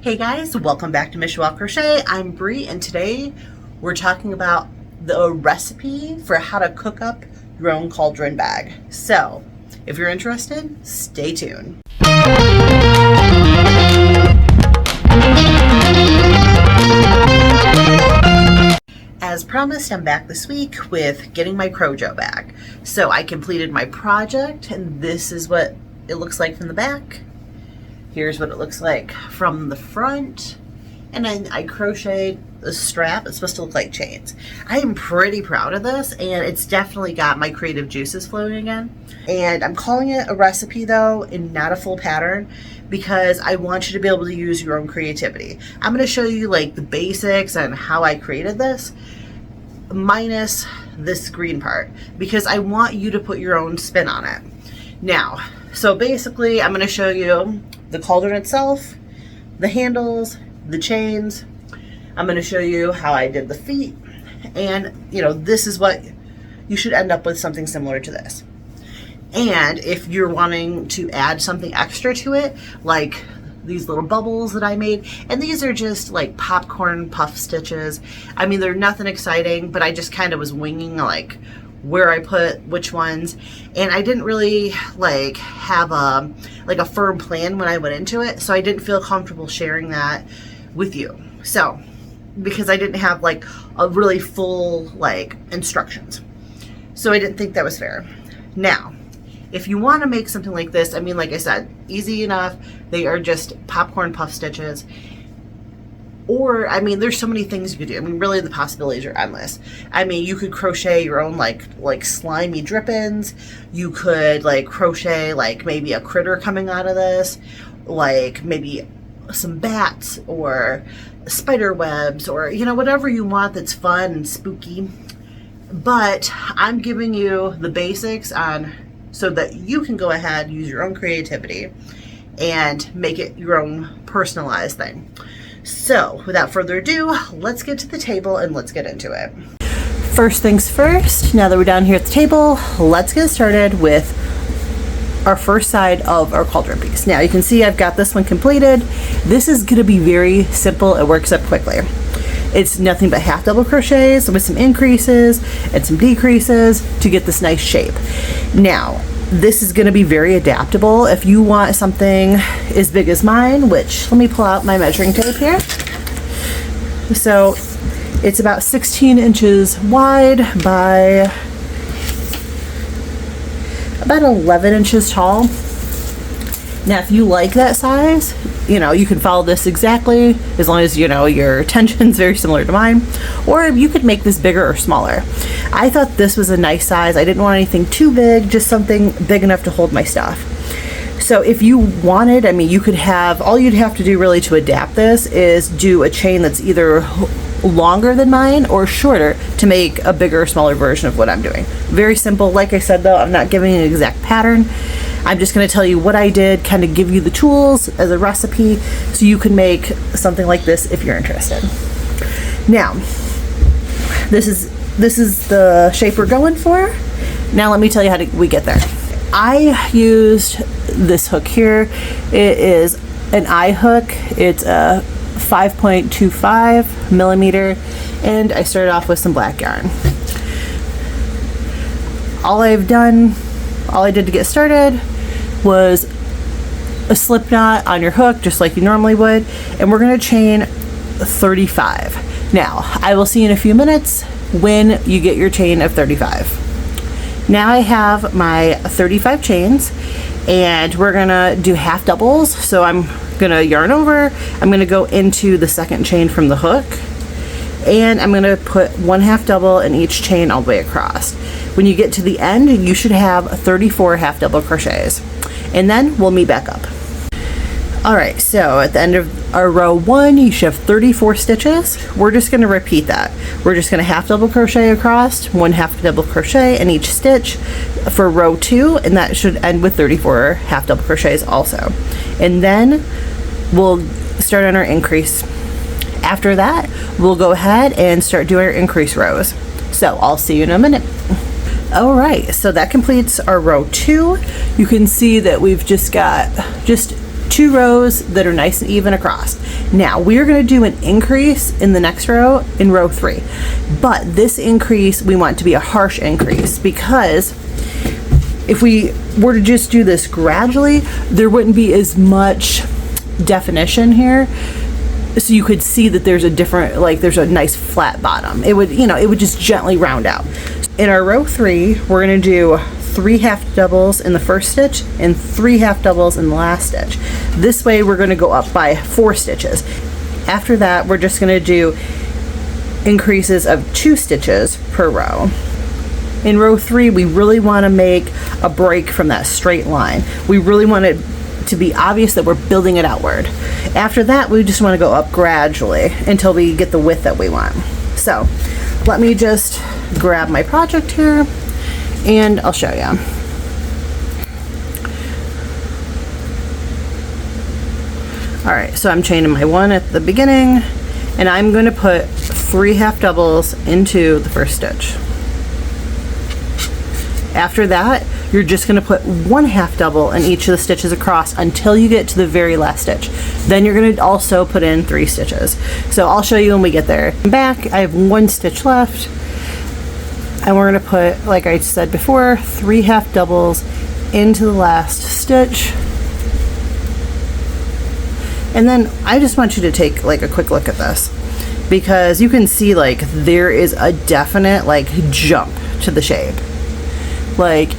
Hey guys, welcome back to MichowaCrochet. I'm Bree, and today we're talking about the recipe for how to cook up your own cauldron bag. So, if you're interested, stay tuned. As promised, I'm back this week with getting my Crojo bag. So I completed my project, and this is what it looks like from the back. Here's what it looks like from the front. And then I crocheted the strap. It's supposed to look like chains. I am pretty proud of this, and it's definitely got my creative juices flowing again. And I'm calling it a recipe though, and not a full pattern, because I want you to be able to use your own creativity. I'm going to show you like the basics and how I created this, minus this green part, because I want you to put your own spin on it. Now, so basically I'm going to show you the cauldron itself, the handles, the chains. I'm going to show you how I did the feet, and this is what you should end up with, something similar to this. And if you're wanting to add something extra to it, like these little bubbles that I made, and these are just like popcorn puff stitches. I mean, they're nothing exciting, but I just kind of was winging like where I put which ones, and I didn't really like have a firm plan when I went into it, so I didn't feel comfortable sharing that with you. So because I didn't have like a really full like instructions, so I didn't think that was fair. Now, if you want to make something like this, I mean, like I said, easy enough. They are just popcorn puff stitches. Or, I mean, there's so many things you could do. I mean, really, the possibilities are endless. I mean, you could crochet your own, like slimy drip-ins. You could, like, crochet, like, maybe a critter coming out of this. Like, maybe some bats or spider webs or, whatever you want that's fun and spooky. But I'm giving you the basics on so that you can go ahead, use your own creativity, and make it your own personalized thing. So, without further ado, let's get to the table and let's get into it. First things first, now that we're down here at the table, let's get started with our first side of our cauldron piece. Now, you can see I've got this one completed. This is going to be very simple. It works up quickly. It's nothing but half double crochets with some increases and some decreases to get this nice shape. Now, this is going to be very adaptable. If you want something as big as mine, which, let me pull out my measuring tape here. So it's about 16 inches wide by about 11 inches tall. Now, if you like that size, you can follow this exactly, as long as, your tension's very similar to mine. Or you could make this bigger or smaller. I thought this was a nice size. I didn't want anything too big, just something big enough to hold my stuff. So if you wanted, I mean, you could have, all you'd have to do really to adapt this is do a chain that's either longer than mine or shorter to make a bigger or smaller version of what I'm doing. Very simple. Like I said though, I'm not giving an exact pattern. I'm just going to tell you what I did, kind of give you the tools as a recipe so you can make something like this if you're interested. Now, this is the shape we're going for. Now let me tell you how we get there. I used this hook here. It is an eye hook. It's a 5.25 millimeter, and I started off with some black yarn. All I did to get started was a slip knot on your hook, just like you normally would, and we're going to chain 35. Now, I will see in a few minutes when you get your chain of 35. Now I have my 35 chains, and we're going to do half doubles. So I'm going to yarn over, I'm going to go into the second chain from the hook, and I'm going to put one half double in each chain all the way across. When you get to the end, you should have 34 half double crochets, and then we'll meet back up. Alright, so at the end of our row 1, you should have 34 stitches. We're just going to repeat that. We're just going to half double crochet across, one half double crochet in each stitch for row 2, and that should end with 34 half double crochets also. And then we'll start on our increase. After that, we'll go ahead and start doing our increase rows. So I'll see you in a minute. All right, so that completes our row 2. You can see that we've just got 2 rows that are nice and even across. Now we're going to do an increase in the next row in row 3, but this increase we want to be a harsh increase, because if we were to just do this gradually, there wouldn't be as much definition here, so you could see that there's a different, like there's a nice flat bottom. It would, you know, it would just gently round out. In our row 3, we're going to do 3 half doubles in the first stitch and 3 half doubles in the last stitch. This way we're going to go up by 4 stitches. After that, we're just going to do increases of 2 stitches per row. In row 3, we really want to make a break from that straight line. We really want it to be obvious that we're building it outward. After that, we just want to go up gradually until we get the width that we want. So let me just grab my project here and I'll show you. All right, so I'm chaining my 1 at the beginning, and I'm going to put 3 half doubles into the first stitch. After that, you're just going to put 1 half double in each of the stitches across until you get to the very last stitch. Then you're going to also put in 3 stitches. So I'll show you when we get there. Back, I have 1 stitch left, and we're going to put, like I said before, 3 half doubles into the last stitch. And then I just want you to take like a quick look at this, because you can see like there is a definite like jump to the shape. Like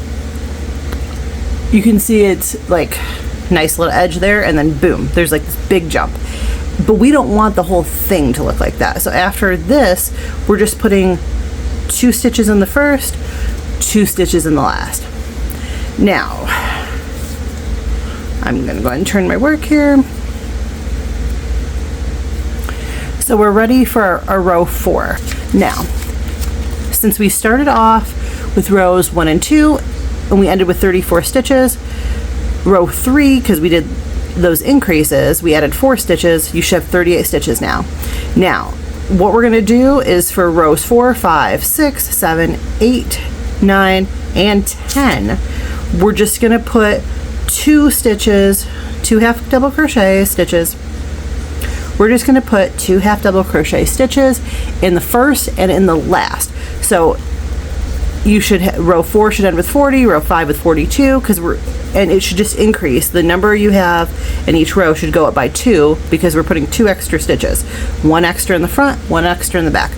you can see it's like nice little edge there, and then boom, there's like this big jump. But we don't want the whole thing to look like that. So after this, we're just putting 2 stitches in the first, 2 stitches in the last. Now, I'm gonna go ahead and turn my work here. So we're ready for our row 4. Now, since we started off with rows 1 and 2, and we ended with 34 stitches, row 3, because we did those increases, we added 4 stitches, you should have 38 stitches now. Now, what we're going to do is for rows 4, 5, 6, 7, 8, 9, and 10, we're just going to put 2 stitches, 2 half double crochet stitches. We're just going to put 2 half double crochet stitches in the first and in the last. So you should row 4 should end with 40, row 5 with 42, and it should just increase. The number you have in each row should go up by 2, because we're putting 2 extra stitches, 1 extra in the front, 1 extra in the back.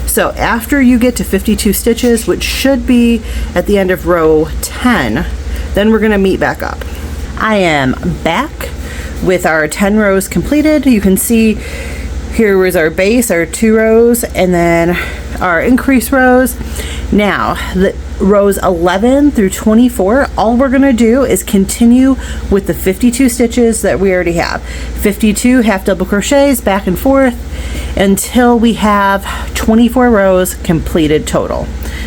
So after you get to 52 stitches, which should be at the end of row 10, then we're going to meet back up. I am back with our 10 rows completed. You can see here was our base, our 2 rows, and then our increase rows. Now, the rows 11 through 24, all we're going to do is continue with the 52 stitches that we already have. 52 half double crochets back and forth until we have 24 rows completed total.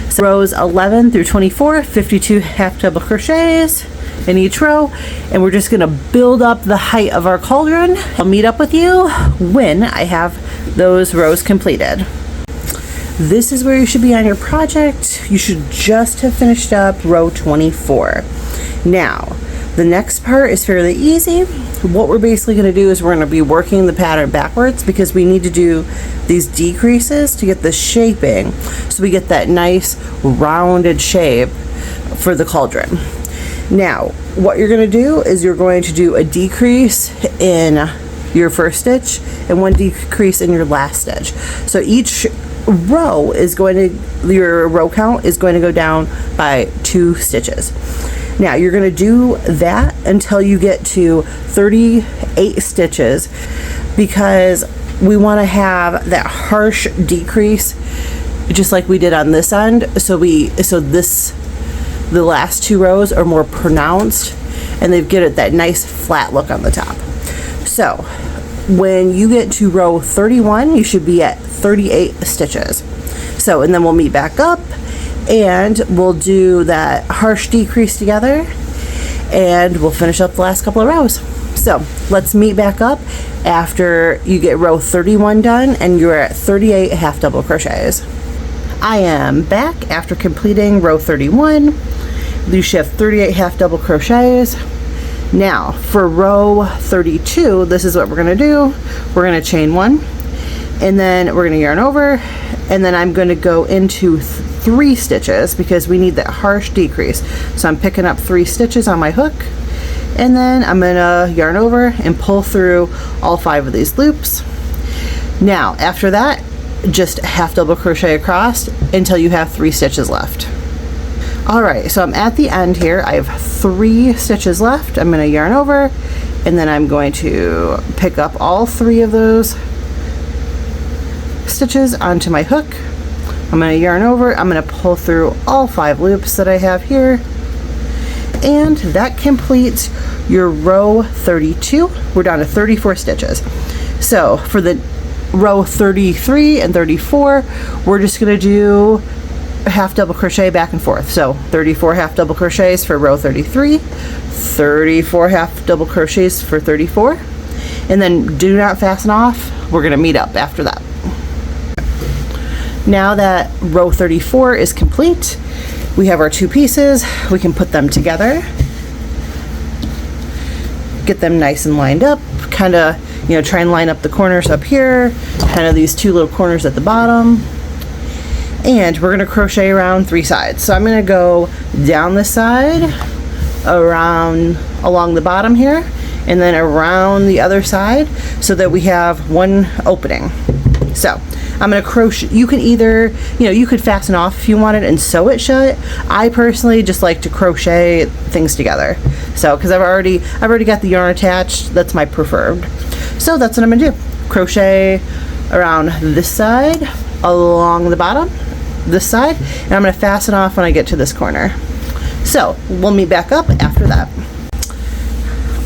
So rows 11 through 24, 52 half double crochets in each row, and we're just going to build up the height of our cauldron. I'll meet up with you when I have those rows completed. This is where you should be on your project. You should just have finished up row 24. Now, the next part is fairly easy. What we're basically going to do is we're going to be working the pattern backwards, because we need to do these decreases to get the shaping, so we get that nice rounded shape for the cauldron. Now, what you're going to do is you're going to do a decrease in your first stitch and 1 decrease in your last stitch. So each row is going to, your row count is going to go down by 2 stitches. Now you're going to do that until you get to 38 stitches, because we want to have that harsh decrease just like we did on this end. So the last 2 rows are more pronounced, and they get that nice flat look on the top. So when you get to row 31, you should be at 38 stitches. So, and then we'll meet back up and we'll do that harsh decrease together, and we'll finish up the last couple of rows. So let's meet back up after you get row 31 done and you're at 38 half double crochets. I am back after completing row 31. You should have 38 half double crochets. Now for row 32, this is what we're going to do. We're going to chain 1, and then we're going to yarn over, and then I'm going to go into 3 stitches because we need that harsh decrease. So I'm picking up 3 stitches on my hook, and then I'm going to yarn over and pull through all 5 of these loops. Now after that, just half double crochet across until you have 3 stitches left. Alright, so I'm at the end here. I have 3 stitches left. I'm going to yarn over, and then I'm going to pick up all 3 of those stitches onto my hook. I'm going to yarn over. I'm going to pull through all 5 loops that I have here, and that completes your row 32. We're down to 34 stitches. So for the row 33 and 34, we're just going to do half double crochet back and forth. So 34 half double crochets for row 33, 34 half double crochets for 34, and then do not fasten off. We're going to meet up after that. Now that row 34 is complete, we have our 2 pieces. We can put them together, get them nice and lined up, kind of, you know, try and line up the corners up here, kind of these 2 little corners at the bottom. And we're going to crochet around 3 sides. So I'm going to go down this side, around along the bottom here, and then around the other side so that we have 1 opening. So I'm going to crochet. You can either, you know, you could fasten off if you wanted and sew it shut. I personally just like to crochet things together. So because I've already got the yarn attached, that's my preferred. So that's what I'm going to do. Crochet around this side, along the bottom, this side, and I'm going to fasten off when I get to this corner. So we'll meet back up after that.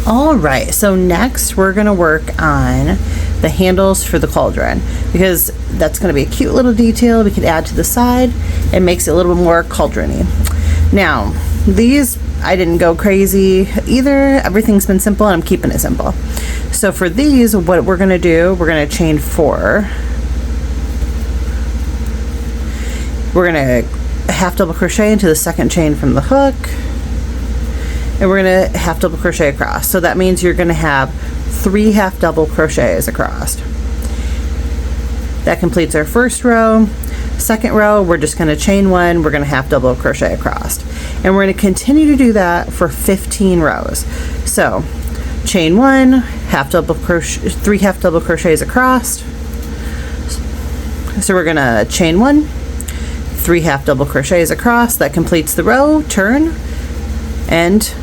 Alright, so next we're going to work on the handles for the cauldron, because that's going to be a cute little detail we could add to the side. It makes it a little bit more cauldron-y. Now these, I didn't go crazy either. Everything's been simple and I'm keeping it simple. So for these, what we're going to do, we're going to chain 4. We're going to half double crochet into the second chain from the hook, and we're going to half double crochet across. So that means you're going to have 3 half double crochets across. That completes our first row. Second row, we're just going to chain 1, we're going to half double crochet across, and we're going to continue to do that for 15 rows. So chain 1, half double crochet, 3 half double crochets across. So we're going to chain 1, 3 half double crochets across. That completes the row. Turn and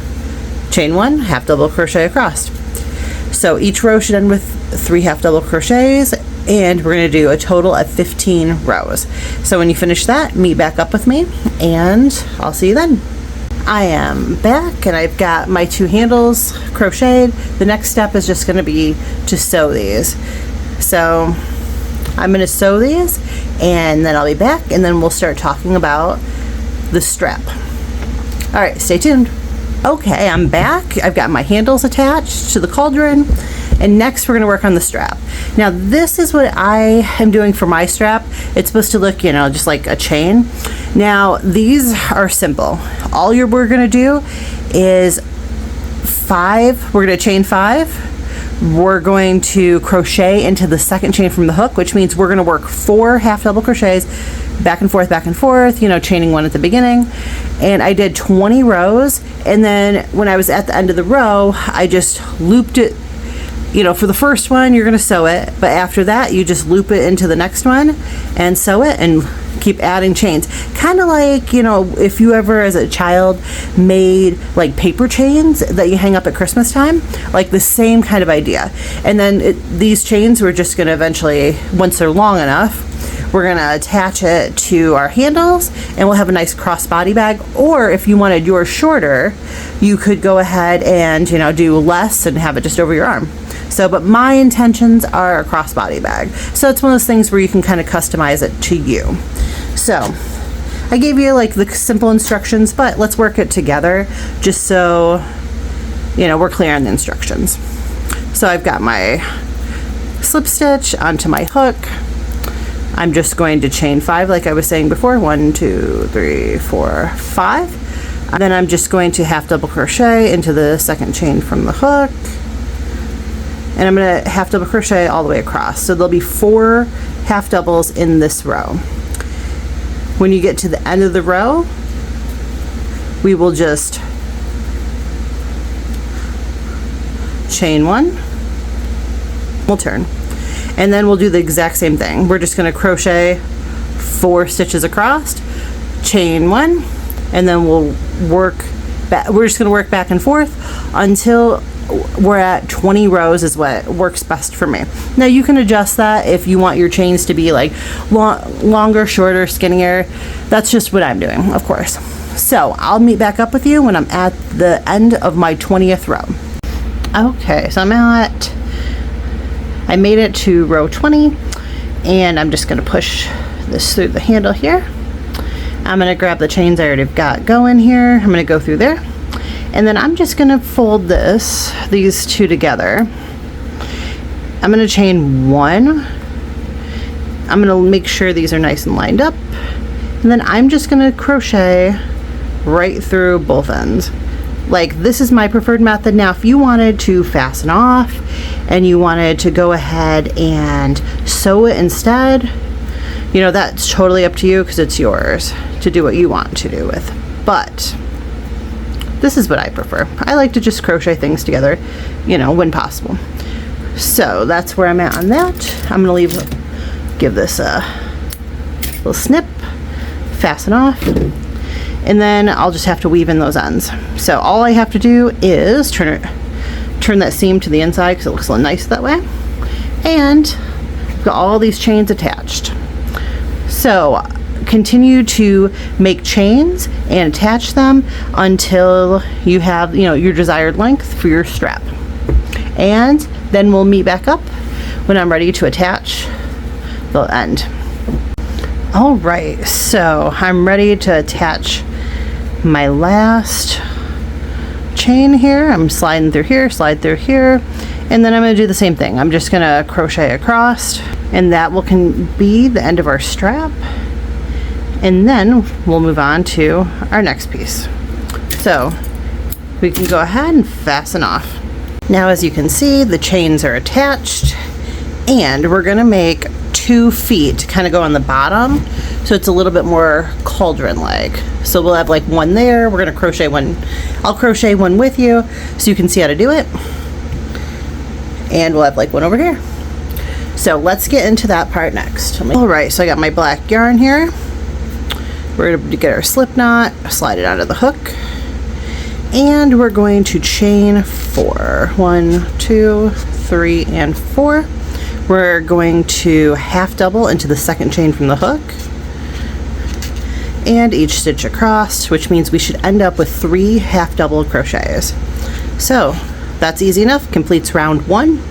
chain 1, half double crochet across. So each row should end with 3 half double crochets, and we're going to do a total of 15 rows. So when you finish that, meet back up with me and I'll see you then. I am back and I've got my 2 handles crocheted. The next step is just going to be to sew these. So I'm going to sew these and then I'll be back, and then we'll start talking about the strap. Alright, stay tuned. Okay, I'm back. I've got my handles attached to the cauldron, and next we're going to work on the strap. Now this is what I am doing for my strap. It's supposed to look, you know, just like a chain. Now these are simple. All we're going to do is 5. We're going to chain 5. We're going to crochet into the second chain from the hook, which means we're going to work 4 half double crochets back and forth, you know, chaining 1 at the beginning. And I did 20 rows, and then when I was at the end of the row, I just looped it. You know, for the first one you're going to sew it, but after that you just loop it into the next one and sew it and keep adding chains. Kind of like, you know, if you ever as a child made like paper chains that you hang up at Christmas time, like the same kind of idea. And then these chains, we're just going to eventually, once they're long enough, we're going to attach it to our handles, and we'll have a nice crossbody bag. Or if you wanted yours shorter, you could go ahead and, you know, do less and have it just over your arm. So, but my intentions are a crossbody bag. So it's one of those things where you can kind of customize it to you. So I gave you like the simple instructions, but let's work it together just so, you know, we're clear on the instructions. So I've got my slip stitch onto my hook. I'm just going to chain 5 like I was saying before. 1, 2, 3, 4, 5. Then I'm just going to half double crochet into the second chain from the hook, and I'm going to half double crochet all the way across. So there'll be 4 half doubles in this row. When you get to the end of the row, we will just chain 1, we'll turn, and then we'll do the exact same thing. We're just going to crochet 4 stitches across, chain 1, and then we'll work back. We're just going to work back and forth until we're at 20 rows is what works best for me. Now you can adjust that if you want your chains to be like longer, shorter, skinnier. That's just what I'm doing, of course. So I'll meet back up with you when I'm at the end of my 20th row. Okay, so I made it to row 20, and I'm just going to push this through the handle here. I'm going to grab the chains I already got going here. I'm going to go through there, and then I'm just going to fold these 2 together. I'm going to chain 1. I'm going to make sure these are nice and lined up, and then I'm just going to crochet right through both ends. Like, this is my preferred method. Now if you wanted to fasten off and you wanted to go ahead and sew it instead, you know, that's totally up to you, because it's yours to do what you want to do with. But this is what I prefer. I like to just crochet things together, you know, when possible. So that's where I'm at on that. I'm gonna give this a little snip, fasten off, and then I'll just have to weave in those ends. So all I have to do is turn that seam to the inside, because it looks a little nice that way, and I've got all these chains attached. So continue to make chains and attach them until you have, you know, your desired length for your strap, and then we'll meet back up when I'm ready to attach the end. All right, so I'm ready to attach my last chain here. I'm sliding through here, slide through here, and then I'm going to do the same thing. I'm just going to crochet across, and that can be the end of our strap, and then we'll move on to our next piece. So we can go ahead and fasten off. Now, as you can see, the chains are attached, and we're going to make 2 feet to kind of go on the bottom, so it's a little bit more cauldron-like. So we'll have like 1 there. We're going to crochet 1. I'll crochet 1 with you so you can see how to do it, and we'll have like 1 over here. So let's get into that part next. All right, so I got my black yarn here. We're going to get our slip knot, slide it onto the hook, and we're going to chain 4. 1, 2, 3, and 4. We're going to half double into the second chain from the hook, and each stitch across, which means we should end up with 3 half double crochets. So that's easy enough, completes round 1.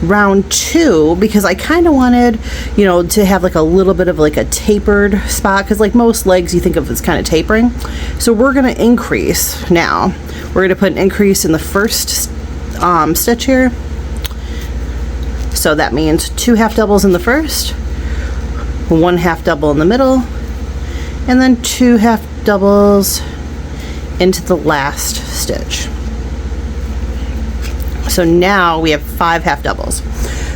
Round 2, because I kind of wanted, you know, to have like a little bit of like a tapered spot, because like most legs you think of as kind of tapering. So we're going to increase now. We're going to put an increase in the first stitch here. So that means 2 half doubles in the first, 1 half double in the middle, and then 2 half doubles into the last stitch. So now we have 5 half doubles.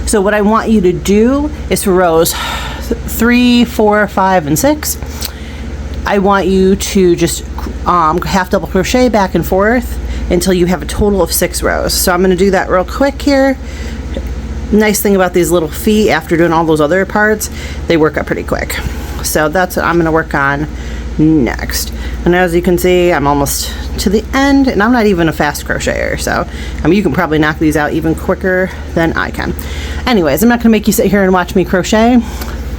So what I want you to do is for rows 3, 4, 5, and 6, I want you to just half double crochet back and forth until you have a total of 6 rows. So I'm going to do that real quick here. Nice thing about these little feet, after doing all those other parts, they work up pretty quick. So that's what I'm going to work on next. And as you can see, I'm almost to the end, and I'm not even a fast crocheter, so I mean, you can probably knock these out even quicker than I can. Anyways, I'm not going to make you sit here and watch me crochet.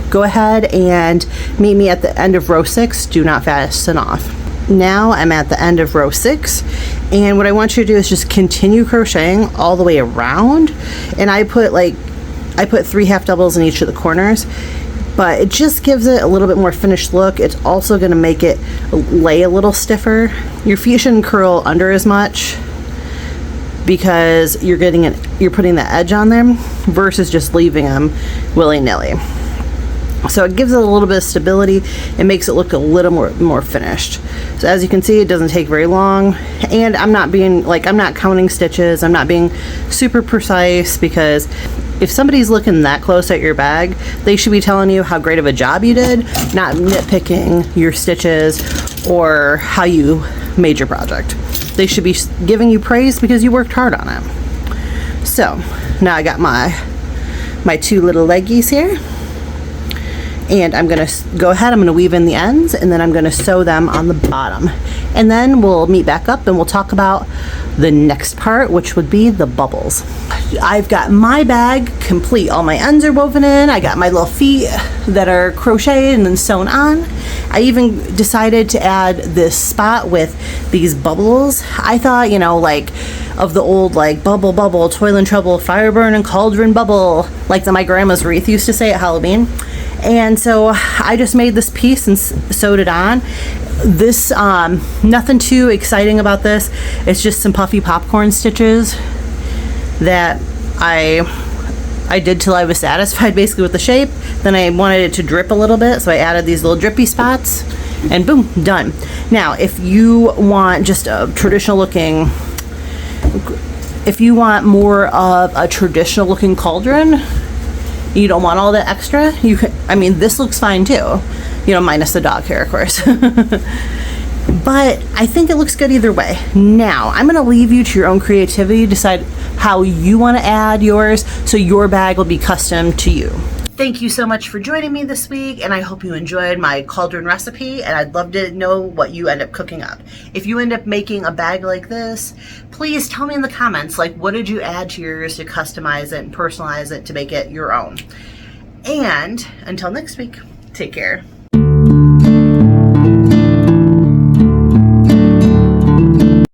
Go ahead and meet me at the end of row 6. Do not fasten off. Now I'm at the end of row 6, and what I want you to do is just continue crocheting all the way around, and I put 3 half doubles in each of the corners, but it just gives it a little bit more finished look. It's also going to make it lay a little stiffer. Your feet shouldn't curl under as much because you're putting the edge on them versus just leaving them willy-nilly. So it gives it a little bit of stability and makes it look a little more finished. So as you can see, it doesn't take very long, and I'm not counting stitches. I'm not being super precise, because if somebody's looking that close at your bag, they should be telling you how great of a job you did, not nitpicking your stitches or how you made your project. They should be giving you praise because you worked hard on it. So now I got my two little leggies here. And I'm going to go ahead, I'm going to weave in the ends, and then I'm going to sew them on the bottom. And then we'll meet back up and we'll talk about the next part, which would be the bubbles. I've got my bag complete. All my ends are woven in. I got my little feet that are crocheted and then sewn on. I even decided to add this spot with these bubbles. I thought, you know, like of the old like bubble, bubble, toil and trouble, fire burn and cauldron bubble, like my grandma's wreath used to say at Halloween. And so I just made this piece and sewed it on. This, nothing too exciting about this. It's just some puffy popcorn stitches that I did till I was satisfied basically with the shape. Then I wanted it to drip a little bit, so I added these little drippy spots, and boom, done. Now, if you want just a traditional looking, if you want more of a traditional looking cauldron, you don't want all that extra, you can, I mean, this looks fine too, you know, minus the dog hair, of course. But I think it looks good either way. Now, I'm going to leave you to your own creativity, decide how you want to add yours, so your bag will be custom to you. Thank you so much for joining me this week, and I hope you enjoyed my cauldron recipe, and I'd love to know what you end up cooking up. If you end up making a bag like this, please tell me in the comments, like, what did you add to yours to customize it and personalize it to make it your own? And until next week, take care.